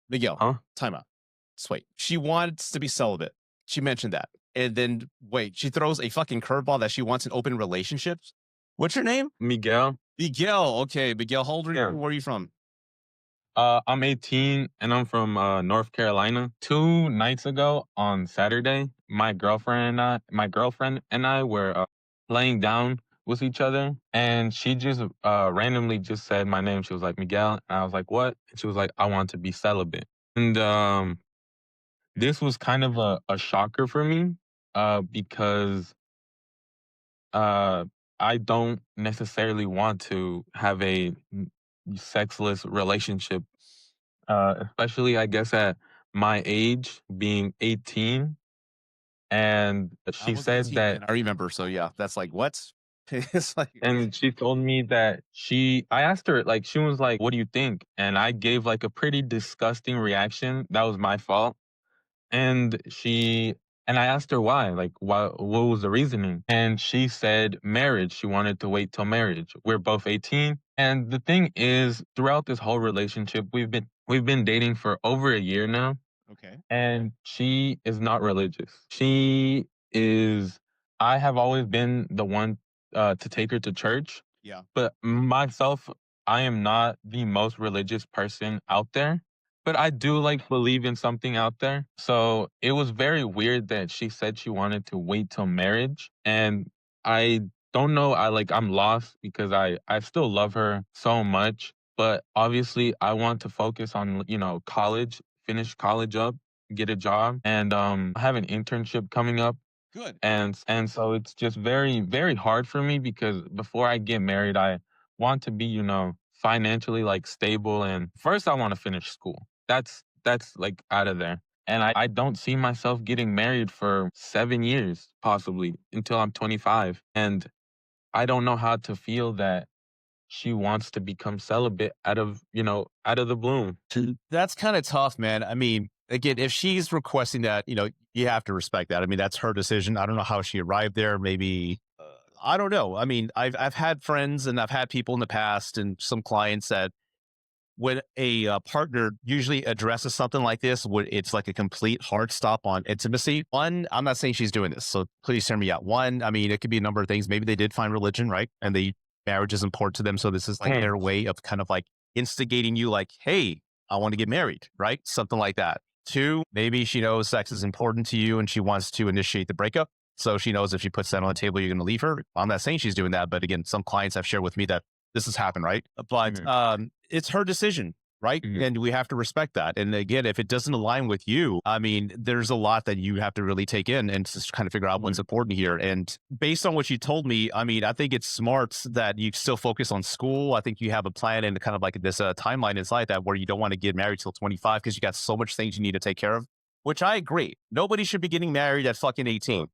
Miguel, Huh? time out. Just wait. She wants to be celibate. She mentioned that. And then wait, she throws a fucking curveball that she wants an open relationships. What's your name? Miguel? Miguel. Okay, Miguel, how old are you? Yeah. Where are you from? I'm 18 and I'm from North Carolina. 2 nights ago on Saturday, my girlfriend and I were laying down with each other, and she just randomly just said my name. She was like Miguel, and I was like, "What?" And she was like, "I want to be celibate." And this was kind of a shocker for me, because uh, I don't necessarily want to have a sexless relationship, especially, I guess, at my age, being 18. And I she was said 18, that, man. I remember. So yeah, that's like what? It's like and she told me that I asked her, like, she was like, "What do you think?" And I gave like a pretty disgusting reaction. That was my fault. And I asked her why, like, what was the reasoning? And she said marriage. She wanted to wait till marriage. We're both 18. And the thing is, throughout this whole relationship, we've been dating for over a year now, okay. and she is not religious. She is I have always been the one to take her to church, Yeah. but myself, I am not the most religious person out there, but I do like believe in something out there. So it was very weird that she said she wanted to wait till marriage. And I don't know. I'm lost because I still love her so much. But obviously I want to focus on, college, finish college up, get a job, and I have an internship coming up, Good. and so it's just very, very hard for me because before I get married, I want to be, financially like stable. And first I want to finish school. That's like out of there. And I don't see myself getting married for 7 years, possibly until I'm 25. And I don't know how to feel that she wants to become celibate out of the bloom. That's kind of tough, man. I mean, again, if she's requesting that, you have to respect that. I mean, that's her decision. I don't know how she arrived there. Maybe I don't know. I mean, I've had friends and I've had people in the past and some clients that when a partner usually addresses something like this, when it's like a complete hard stop on intimacy. One, I'm not saying she's doing this, so please hear me out. One, I mean, it could be a number of things. Maybe they did find religion, right? And marriage is important to them, so this is like Hmm. their way of kind of like instigating you, like, hey, I want to get married, right? Something like that. Two, maybe she knows sex is important to you and she wants to initiate the breakup. So she knows if she puts that on the table, you're going to leave her. I'm not saying she's doing that, but again, some clients have shared with me that this has happened, right? But Mhm, it's her decision, right? mhm, And we have to respect that. And again, if it doesn't align with you, I mean, there's a lot that you have to really take in and just kind of figure out what's mhm, important here. And based on what you told me, I mean, I think it's smart that you still focus on school. I think you have a plan and kind of like this timeline inside that where you don't want to get married till 25 because you got so much things you need to take care of. Which I agree. Nobody should be getting married at fucking 18.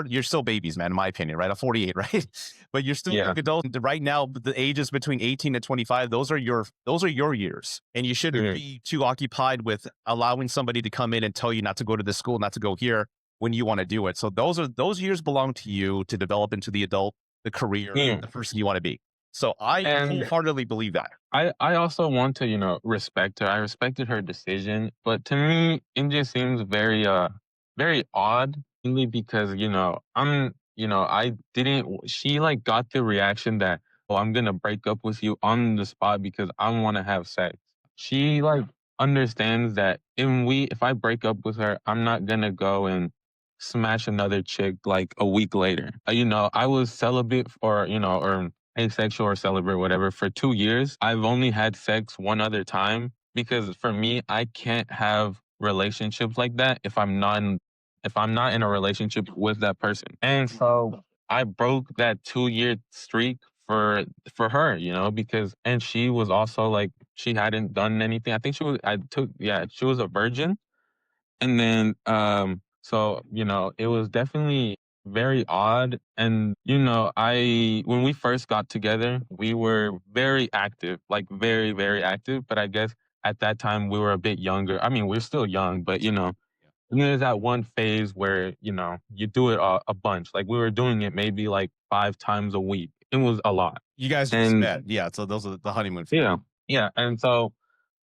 You're still babies, man, in my opinion, right? I'm 48, right? But you're still a yeah, young adult. Right now, the ages between 18 and 25, those are your years. And you shouldn't mhm, be too occupied with allowing somebody to come in and tell you not to go to this school, not to go here when you want to do it. So those years belong to you to develop into the adult, the career, yeah. the person you want to be. So I And wholeheartedly believe that. I also want to, respect her. I respected her decision, but to me, it just seems very very odd, mainly because, I didn't she like got the reaction that, "Oh, I'm gonna break up with you on the spot because I wanna have sex." She like understands that if I break up with her, I'm not gonna go and smash another chick like a week later. I was celibate or asexual or celibate, whatever, for 2 years. I've only had sex one other time because for me, I can't have relationships like that if I'm not in a relationship with that person. And so I broke that 2 year streak for her, because and she was also like she hadn't done anything. I think she was a virgin. And then, so, it was definitely very odd. And, when we first got together, we were very active, like very, very active. But I guess at that time we were a bit younger. I mean, we're still young, but, there's that one phase where, you do it a bunch. Like we were doing it maybe like 5 times a week. It was a lot. You guys just And met. Yeah. So those are the honeymoon phase. yeah, yeah. And so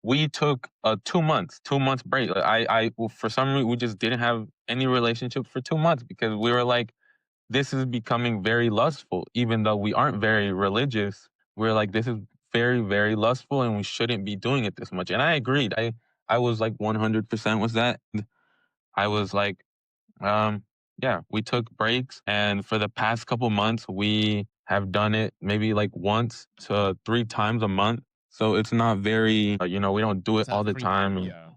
we took a 2 months break. Like, well, for some reason we just didn't have any relationship for 2 months because we were like, this is becoming very lustful, even though we aren't very religious. We're like, this is very, very lustful, and we shouldn't be doing it this much. And I agreed. I was like 100% was that. I was like, um, yeah, we took breaks, and for the past couple months, we have done it maybe like once to 3 times a month. So it's not very, we don't do it It's all not the frequent. time. And Yeah.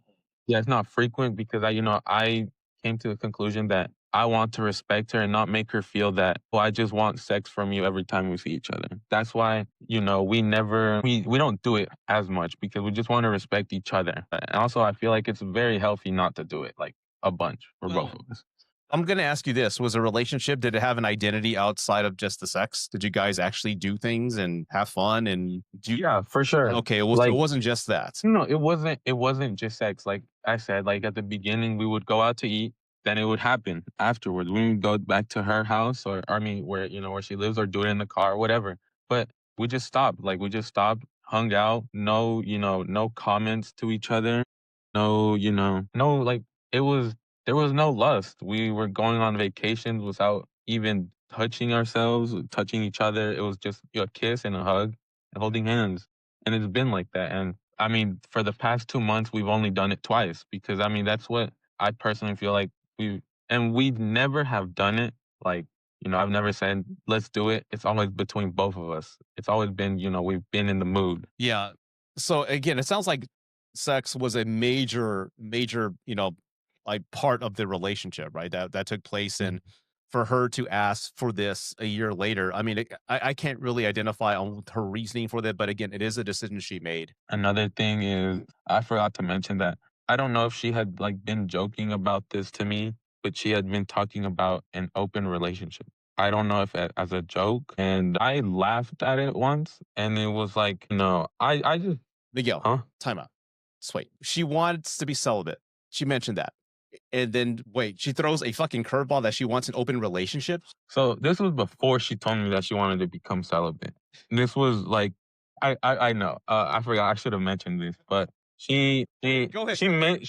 yeah, it's not frequent because I came to the conclusion that I want to respect her and not make her feel that, well, I just want sex from you every time we see each other. That's why, we don't do it as much because we just want to respect each other. And also I feel like it's very healthy not to do it like a bunch for both Well, of us. I'm gonna ask you this: was a relationship? Did it have an identity outside of just the sex? Did you guys actually do things and have fun? And do you, Yeah, for sure. okay, well, so it Like, wasn't just that. no, it wasn't just sex. Like I said, like at the beginning we would go out to eat, then it would happen afterwards. We would go back to her house or I mean where she lives or do it in the car or whatever. But we just stopped. Like we just stopped, hung out, no comments to each other. No, no like it was there was no lust. We were going on vacations without even touching ourselves, touching each other. It was just a kiss and a hug and holding hands. And it's been like that. And I mean, for the past 2 months, we've only done it twice because I mean, that's what I personally feel like we never have done it. Like, I've never said, let's do it. It's always between both of us. It's always been, we've been in the mood. Yeah. So again, it sounds like sex was a major, like part of the relationship, right? That took place, Mhm. and for her to ask for this a year later, I mean, I can't really identify on her reasoning for that, but again, it is a decision she made. Another thing is, I forgot to mention that I don't know if she had like been joking about this to me, but she had been talking about an open relationship. I don't know if as a joke, and I laughed at it once, and it was like, no, I just, Miguel, huh? time out. Just wait. She wants to be celibate. She mentioned that. And then wait, she throws a fucking curveball that she wants an open relationship. So this was before she told me that she wanted to become celibate. This was like, I know, I forgot, I should have mentioned this, but she she Go ahead. she meant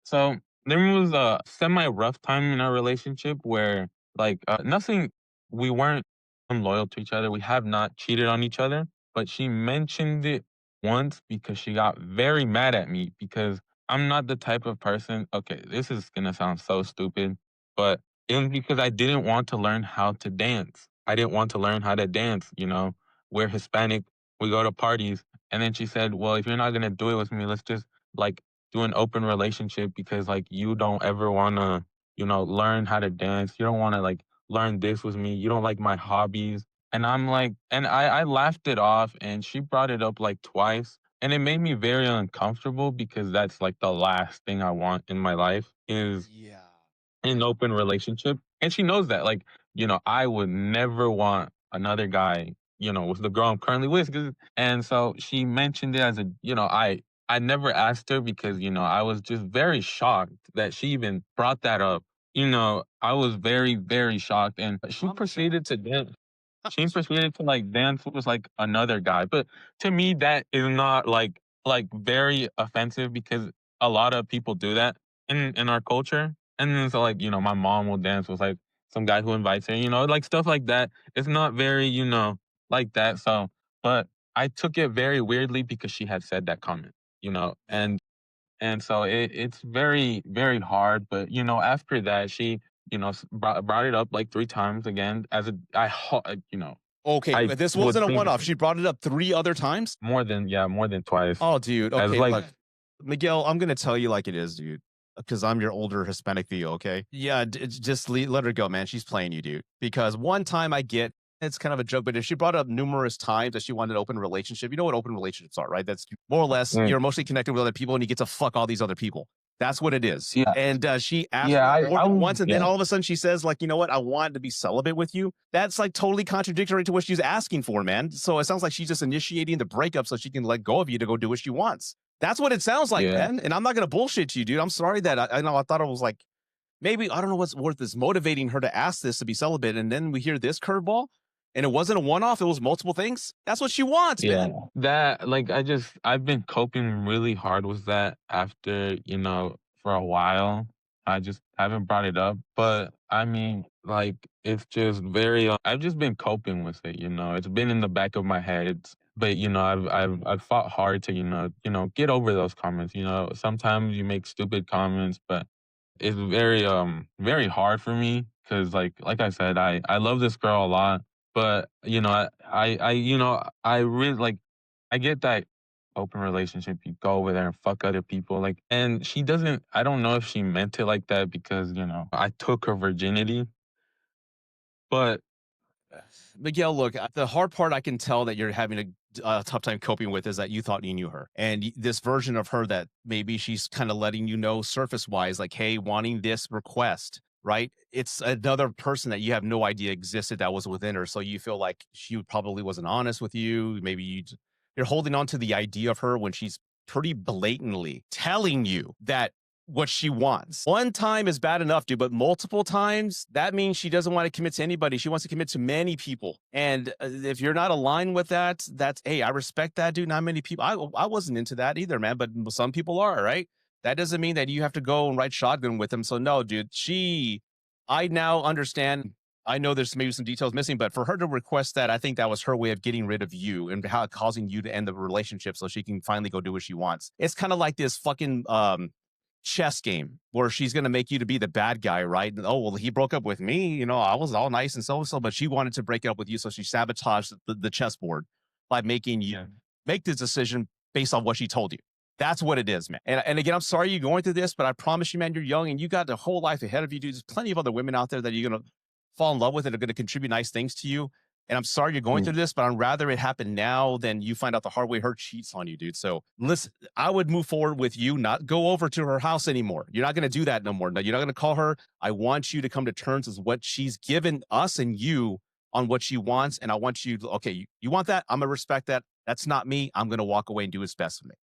so there was a semi rough time in our relationship where like nothing, we weren't unloyal to each other. We have not cheated on each other, but she mentioned it once because she got very mad at me because I'm not the type of person. Okay, this is gonna sound so stupid, but it was because I didn't want to learn how to dance. I didn't want to learn how to dance, We're Hispanic, we go to parties. And then she said, well, if you're not gonna do it with me, let's just like do an open relationship because like you don't ever wanna, learn how to dance. You don't wanna like learn this with me. You don't like my hobbies. And I'm like, and I laughed it off and she brought it up like twice. And it made me very uncomfortable because that's like the last thing I want in my life is Yeah. an open relationship. And she knows that. Like, I would never want another guy, with the girl I'm currently with. And so she mentioned it as a, I never asked her because, I was just very shocked that she even brought that up. I was very, very shocked. And she I'm shocked. proceeded to dance. She proceeded to like dance with like another guy. But to me, that is not like very offensive because a lot of people do that in our culture. And then so like, my mom will dance with like some guy who invites her, like stuff like that. It's not very, like that. So, but I took it very weirdly because she had said that comment, Yeah. and so it's very, very hard. But after that, she, brought it up like 3 times again as a Okay, I this would wasn't a think one-off. She brought it up 3 other times? more than twice. Oh, dude. As Okay, like look, Miguel, I'm gonna tell you like it is, dude, because I'm your older Hispanic Theo, okay? Yeah, just let her go, man. She's playing you, dude. Because one time I get it's kind of a joke, but if she brought up numerous times that she wanted an open relationship, you know what open relationships are, right? That's more or less mm, you're emotionally connected with other people and you get to fuck all these other people. That's what it is. yeah, And she asked yeah, for it more than once, and then yeah, all of a sudden she says, like, you know what, I want to be celibate with you. That's like totally contradictory to what she's asking for, man. So it sounds like she's just initiating the breakup so she can let go of you to go do what she wants. That's what it sounds like, yeah. man. And I'm not gonna bullshit you, dude. I'm sorry that I know I thought it was like maybe I don't know what's worth is motivating her to ask this to be celibate, and then we hear this curveball, and it wasn't a one-off, it was multiple things, that's what she wants, Yeah. man. That like, I've been coping really hard with that after, for a while. I just haven't brought it up, but I mean, like, it's just very, I've just been coping with it, It's been in the back of my head. But, I've fought hard to, get over those comments, Sometimes you make stupid comments, but it's very, very hard for me because, like I said, I love this girl a lot, but, I really, I get that open relationship, you go over there and fuck other people, and she doesn't I don't know if she meant it like that because, I took her virginity, but Miguel, look, the hard part I can tell that you're having a tough time coping with is that you thought you knew her. And this version of her that maybe she's kind of letting you know surface wise, like, hey, wanting this request, right? It's another person that you have no idea existed that was within her. So you feel like she probably wasn't honest with you. Maybe you're holding on to the idea of her when she's pretty blatantly telling you that what she wants. One time is bad enough, dude, but multiple times, that means she doesn't want to commit to anybody. She wants to commit to many people. And if you're not aligned with that, hey, I respect that, dude. Not many people. I wasn't into that either, man, but some people are, right? That doesn't mean that you have to go and ride shotgun with them. So no, dude, I now understand. I know there's maybe some details missing, but for her to request that, I think that was her way of getting rid of you and how causing you to end the relationship so she can finally go do what she wants. It's kind of like this fucking chess game where she's going to make you to be the bad guy, right? And, oh, well, he broke up with me. I was all nice and so, but she wanted to break up with you. So she sabotaged the chessboard by making you yeah. make this decision based on what she told you. That's what it is, man. And again, I'm sorry you're going through this, but I promise you, man, you're young and you got the whole life ahead of you, dude. There's plenty of other women out there that you're going to fall in love with and are going to contribute nice things to you. And I'm sorry you're going through this, but I'd rather it happen now than you find out the hard way her cheats on you, dude. So listen, I would move forward with you, not go over to her house anymore. You're not going to do that no more. No, you're not going to call her. I want you to come to terms with what she's given us and you on what she wants. And I want you to, okay, you want that? I'm going to respect that. That's not me. I'm going to walk away and do what's best for me.